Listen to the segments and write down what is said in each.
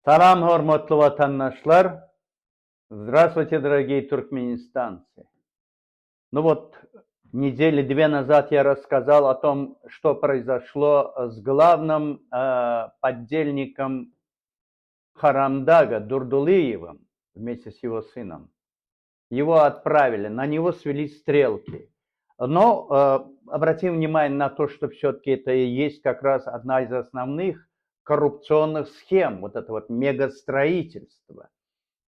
Салам, hörmetli vatandaşlar. Здравствуйте, дорогие туркменистанцы. Ну вот, недели две назад я рассказал о том, что произошло с главным поддельником Харамдага Дурдулиевым вместе с его сыном. Его отправили, на него свели стрелки. Но обратим внимание на то, что все-таки это и есть как раз одна из основных коррупционных схем, вот это вот мегастроительство.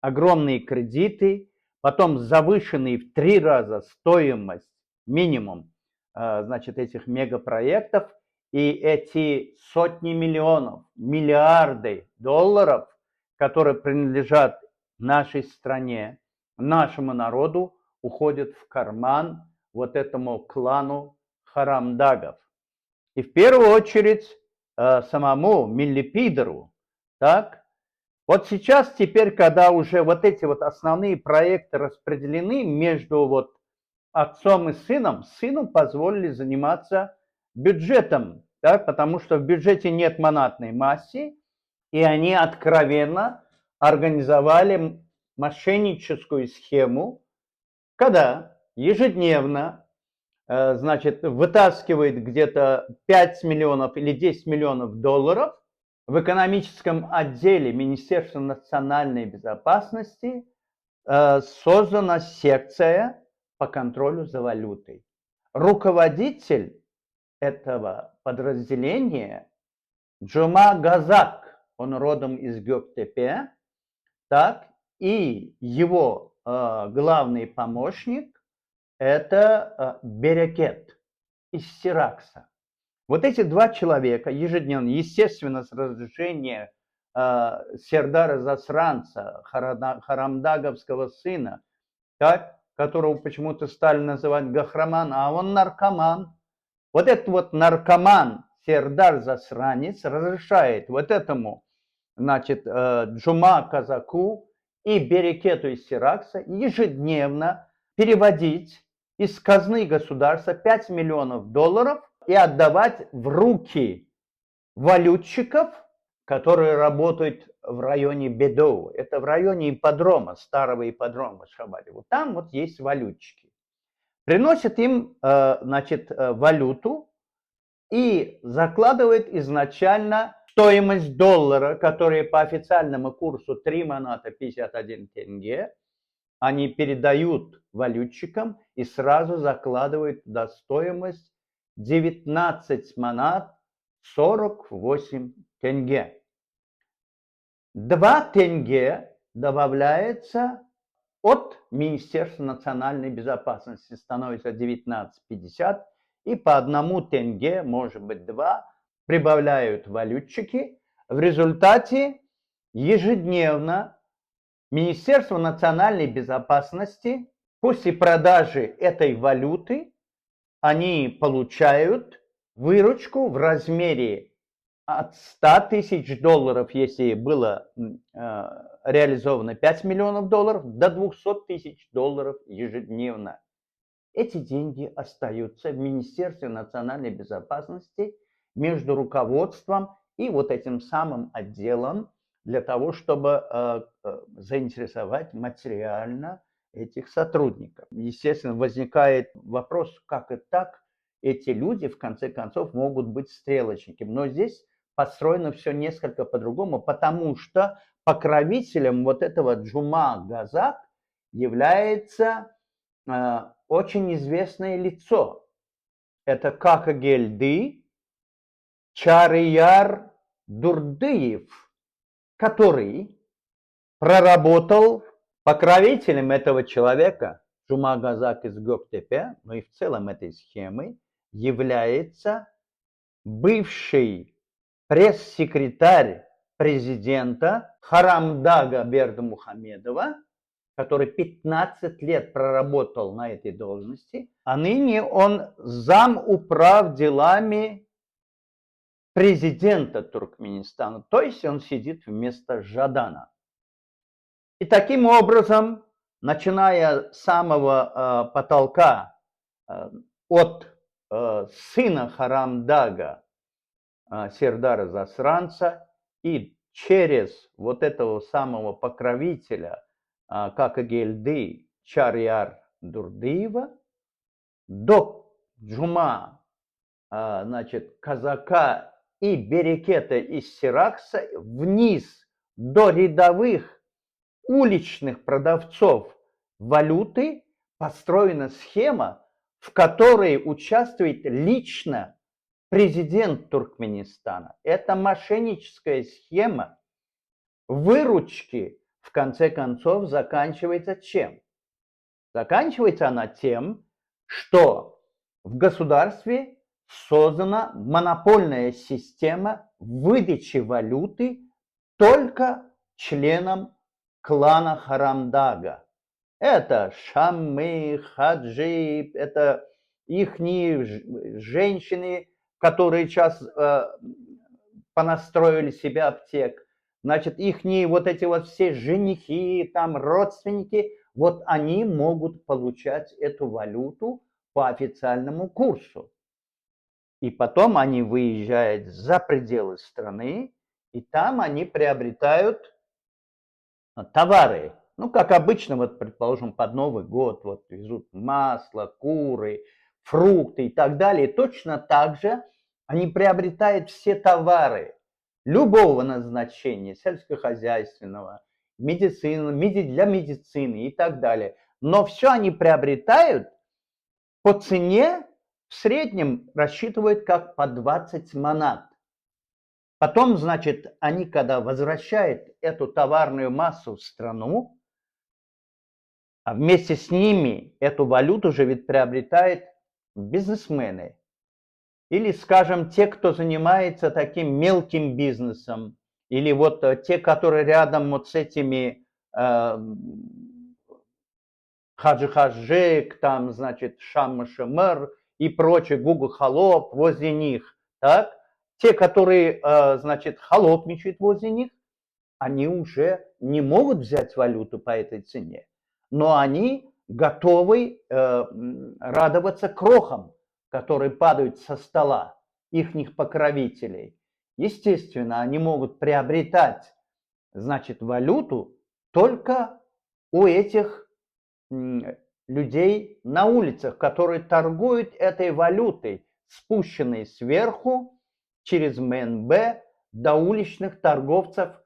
Огромные кредиты, потом завышенные в 3 раза стоимость, минимум, значит, этих мегапроектов, и эти сотни миллионов, миллиарды долларов, которые принадлежат нашей стране, нашему народу, уходят в карман вот этому клану Харамдагов. И в первую очередь самому Миллипидеру, так. Вот сейчас, теперь, когда уже вот эти вот основные проекты распределены между вот отцом и сыном, сыну позволили заниматься бюджетом, да, потому что в бюджете нет монатной массы, и они откровенно организовали мошенническую схему, когда ежедневно, значит, вытаскивает где-то 5 миллионов или 10 миллионов долларов. В экономическом отделе Министерства национальной безопасности создана секция по контролю за валютой. Руководитель этого подразделения Джума Газак, он родом из Göktepe, так, и его главный помощник это Берекет из Сиракса. Вот эти два человека ежедневно, естественно, с разрешения Сердара Засранца, Харамдаговского сына, так, которого почему-то стали называть Гахраман, а он наркоман. Вот этот вот наркоман Сердар Засранец разрешает вот этому, значит, Джума Казаку и Берекету из Сиракса ежедневно переводить из казны государства 5 миллионов долларов и отдавать в руки валютчиков, которые работают в районе Бедоу. Это в районе ипподрома, старого ипподрома Шабари. Вот там вот есть валютчики. Приносят им, значит, валюту и закладывает изначально стоимость доллара, которая по официальному курсу 3 маната 51 тенге, они передают валютчикам и сразу закладывают туда стоимость 19 манат 48 тенге. 2 тенге добавляется от Министерства национальной безопасности, становится 19,50, и по 1 тенге, может быть 2, прибавляют валютчики. В результате ежедневно Министерство национальной безопасности после продажи этой валюты они получают выручку в размере от 100 тысяч долларов, если было реализовано 5 миллионов долларов, до 200 тысяч долларов ежедневно. Эти деньги остаются в Министерстве национальной безопасности между руководством и вот этим самым отделом для того, чтобы заинтересовать материально этих сотрудников. Естественно, возникает вопрос, как и так эти люди, в конце концов, могут быть стрелочниками. Но здесь построено все несколько по-другому, потому что покровителем вот этого Джума Газак является очень известное лицо. Это Какагельды Чарияр Дурдыев, который проработал покровителем этого человека, Джума Газак из Göktepe, но и в целом этой схемы, является бывший пресс-секретарь президента Харамдага Бердымухамедова, который 15 лет проработал на этой должности, а ныне он замуправ делами президента Туркменистана, то есть он сидит вместо Жадана. И таким образом, начиная с самого потолка, от сына Харамдага, Сердара Засранца, и через вот этого самого покровителя, Какагельды Чарьяр Дурдыева до Джума, значит, казака и берекета из Сиракса вниз до рядовых уличных продавцов валюты построена схема, в которой участвует лично президент Туркменистана. Это мошенническая схема выручки, в конце концов, заканчивается чем? Заканчивается она тем, что в государстве создана монопольная система выдачи валюты только членам клана Харамдага. Это шаммы, хаджи, это ихние женщины, которые сейчас понастроили себе аптек. Значит, ихние вот эти вот все женихи, там родственники, вот они могут получать эту валюту по официальному курсу. И потом они выезжают за пределы страны, и там они приобретают товары. Ну, как обычно, вот, предположим, под Новый год вот везут масло, куры, фрукты и так далее. Точно так же они приобретают все товары любого назначения, сельскохозяйственного, медицины, для медицины и так далее. Но все они приобретают по цене, в среднем рассчитывают как по 20 манат. Потом, значит, они, когда возвращают эту товарную массу в страну, а вместе с ними эту валюту же ведь приобретают бизнесмены. Или, скажем, те, кто занимается таким мелким бизнесом, или вот те, которые рядом вот с этими Хаджи-Хаджик, там, значит, Шам-Шамар и прочее, Гугу-Холоп возле них, так? Те, которые, значит, холопничают возле них, они уже не могут взять валюту по этой цене, но они готовы радоваться крохам, которые падают со стола ихних покровителей. Естественно, они могут приобретать, значит, валюту только у этих людей на улицах, которые торгуют этой валютой, спущенной сверху через МНБ до уличных торговцев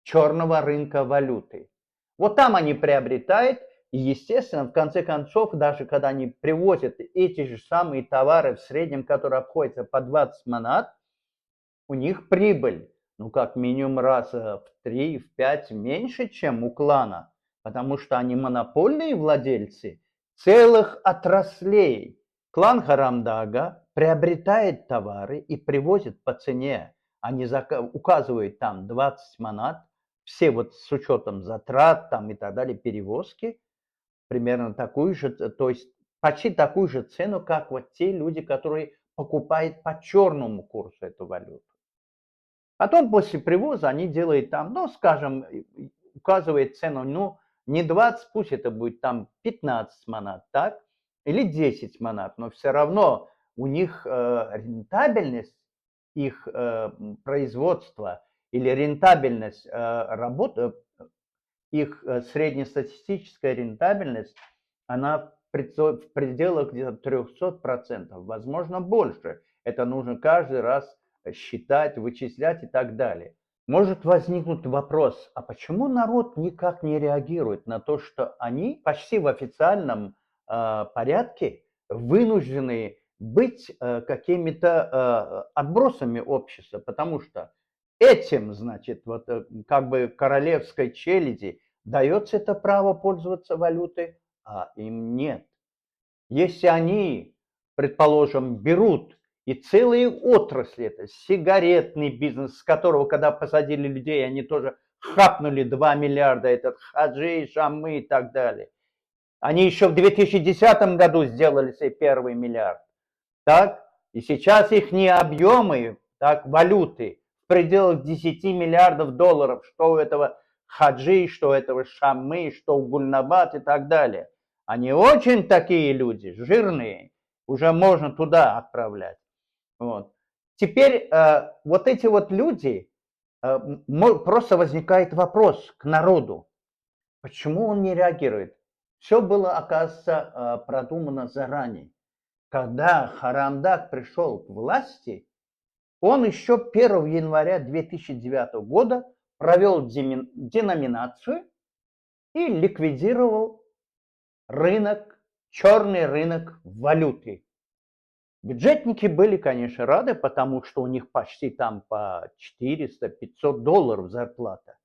черного рынка валюты. Вот там они приобретают, и, естественно, в конце концов, даже когда они привозят эти же самые товары в среднем, которые обходятся по 20 манат, у них прибыль, ну, как минимум раз в 3, в 5 меньше, чем у клана, потому что они монопольные владельцы целых отраслей. Клан Харамдага приобретает товары и привозит по цене. Они указывают там 20 манат, все вот с учетом затрат там и так далее, перевозки, примерно такую же, то есть почти такую же цену, как вот те люди, которые покупают по черному курсу эту валюту. Потом после привоза они делают там, ну, скажем, указывает цену, ну, не 20, пусть это будет там 15 манат, так, или 10 манат, но все равно у них рентабельность их производства или рентабельность работы, их среднестатистическая рентабельность, она в пределах где-то 300%, возможно больше. Это нужно каждый раз считать, вычислять и так далее. Может возникнуть вопрос, а почему народ никак не реагирует на то, что они почти в официальном порядке вынуждены быть какими-то отбросами общества, потому что этим, значит, вот как бы королевской челяди дается это право пользоваться валютой, а им нет. Если они, предположим, берут и целые отрасли, это сигаретный бизнес, с которого, когда посадили людей, они тоже хапнули 2 миллиарда, этот хаджи, шамы и так далее. Они еще в 2010 году сделали себе первый миллиард. Так? И сейчас их объемы, так, валюты в пределах 10 миллиардов долларов, что у этого хаджи, что у этого шамы, что у Гульнабад и так далее. Они очень такие люди, жирные, уже можно туда отправлять. Вот. Теперь вот эти вот люди, Просто возникает вопрос к народу, почему он не реагирует? Все было, оказывается, продумано заранее. Когда Харамдак пришел к власти, он еще 1 января 2009 года провел деноминацию и ликвидировал рынок, черный рынок валюты. Бюджетники были, конечно, рады, потому что у них почти там по 400-500 долларов зарплата.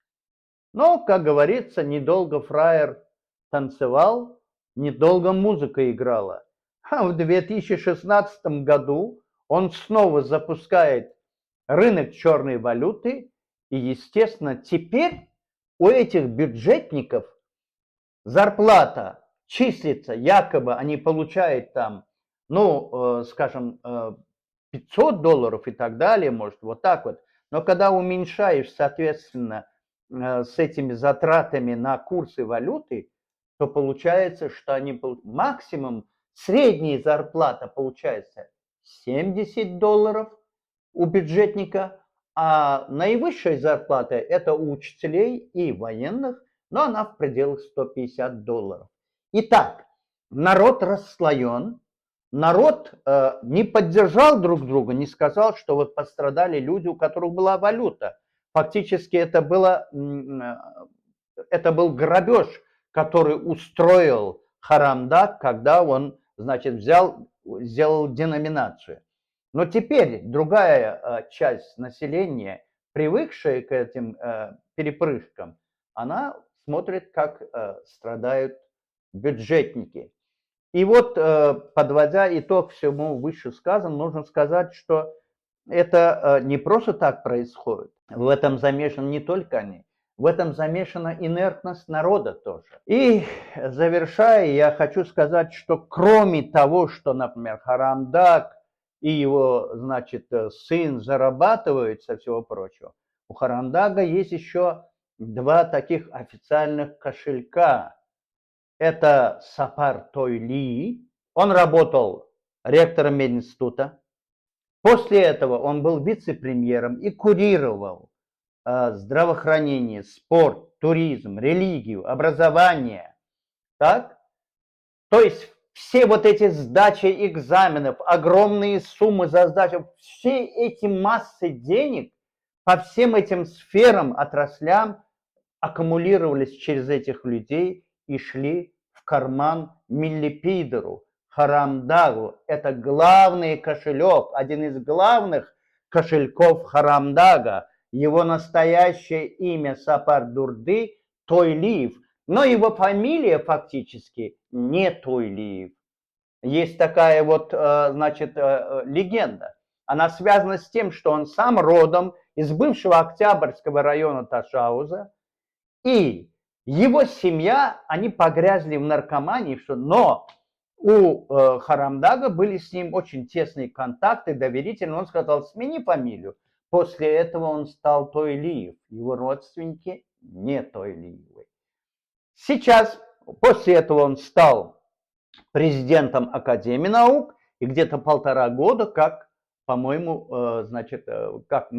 Но, как говорится, недолго фраер танцевал, недолго музыка играла. А в 2016 году он снова запускает рынок черной валюты, и, естественно, теперь у этих бюджетников зарплата числится, якобы они получают там, скажем, 500 долларов и так далее, может, вот так вот. Но когда уменьшаешь, соответственно, с этими затратами на курсы валюты, то получается, что они максимум, средняя зарплата получается 70 долларов у бюджетника, а наивысшая зарплата это у учителей и военных, но она в пределах 150 долларов. Итак, народ расслоен, народ не поддержал друг друга, не сказал, что вот пострадали люди, у которых была валюта. Фактически это был грабеж, который устроил Харамдак, когда он, значит, сделал деноминацию. Но теперь другая часть населения, привыкшая к этим перепрыжкам, она смотрит, как страдают бюджетники. И вот, подводя итог всему вышесказанному, нужно сказать, что это не просто так происходит. В этом замешаны не только они, в этом замешана инертность народа тоже. И завершая, я хочу сказать, что кроме того, что, например, Харамдак и его, значит, сын зарабатывают со всего прочего, у Харамдага есть еще два таких официальных кошелька. Это Сапар Тойли, он работал ректором мединститута. После этого он был вице-премьером и курировал здравоохранение, спорт, туризм, религию, образование. Так? То есть все вот эти сдачи экзаменов, огромные суммы за сдачу, все эти массы денег по всем этим сферам, отраслям аккумулировались через этих людей и шли в карман Миллипидеру, Харамдагу. Это главный кошелек, один из главных кошельков Харамдага. Его настоящее имя Сапар-Дурды Тойлиев, но его фамилия фактически не Тойлиев. Есть такая вот, значит, легенда. Она связана с тем, что он сам родом из бывшего Октябрьского района Ташауза, и его семья, они погрязли в наркомании, но у Харамдага были с ним очень тесные контакты, доверительные. Он сказал, смени фамилию. После этого он стал Тойлиев. Его родственники не Тойлиевы. Сейчас, после этого он стал президентом Академии наук, и где-то 1,5 года, как, по-моему, значит, как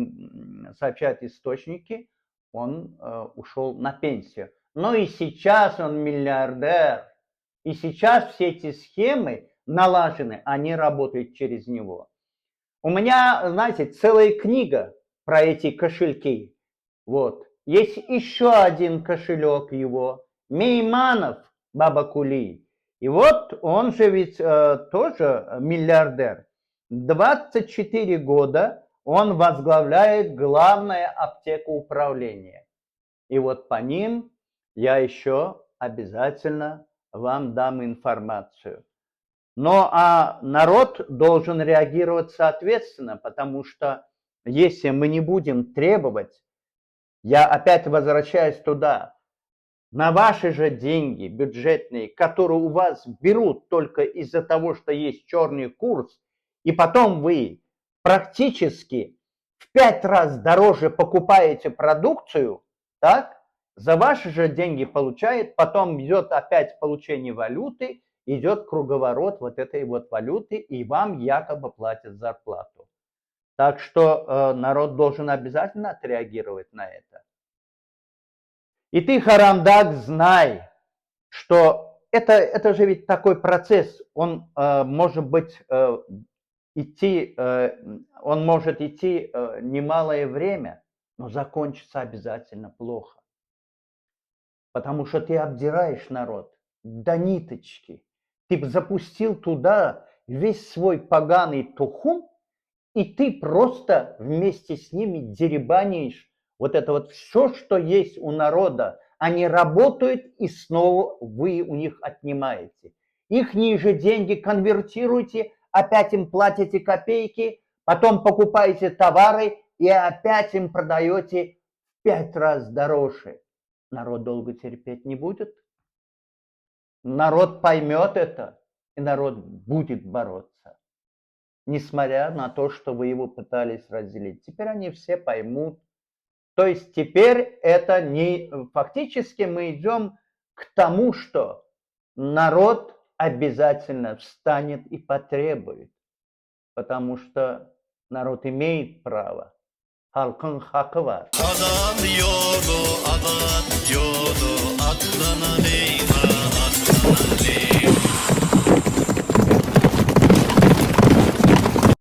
сообщают источники, он ушел на пенсию. Но и сейчас он миллиардер. И сейчас все эти схемы налажены, они работают через него. У меня, знаете, целая книга про эти кошельки. Вот. Есть еще один кошелек его, Мейманов Бабакули. И вот он же ведь тоже миллиардер. 24 года он возглавляет главное аптекоуправление. И вот по ним я еще обязательно вам дам информацию. Но народ должен реагировать соответственно, потому что если мы не будем требовать, я опять возвращаюсь туда, на ваши же деньги бюджетные, которые у вас берут только из-за того, что есть черный курс, и потом вы практически в 5 раз дороже покупаете продукцию, так, за ваши же деньги получает, потом идет опять получение валюты, идет круговорот вот этой вот валюты, и вам якобы платят зарплату. Так что народ должен обязательно отреагировать на это. И ты, Харамдаг, знай, что это же ведь такой процесс, он может быть идти, он может идти немалое время, но закончится обязательно плохо. Потому что ты обдираешь народ до ниточки. Ты запустил туда весь свой поганый тухум, и ты просто вместе с ними деребанишь вот это вот все, что есть у народа. Они работают, и снова вы у них отнимаете. Их ниже деньги конвертируете, опять им платите копейки, потом покупаете товары и опять им продаете в 5 раз дороже. Народ долго терпеть не будет. Народ поймет это, и народ будет бороться. Несмотря на то, что вы его пытались разделить. Теперь они все поймут. То есть теперь это не... Фактически мы идем к тому, что народ обязательно встанет и потребует. Потому что народ имеет право. Halkın hakkı var. Adam yolu adat yolu atlananı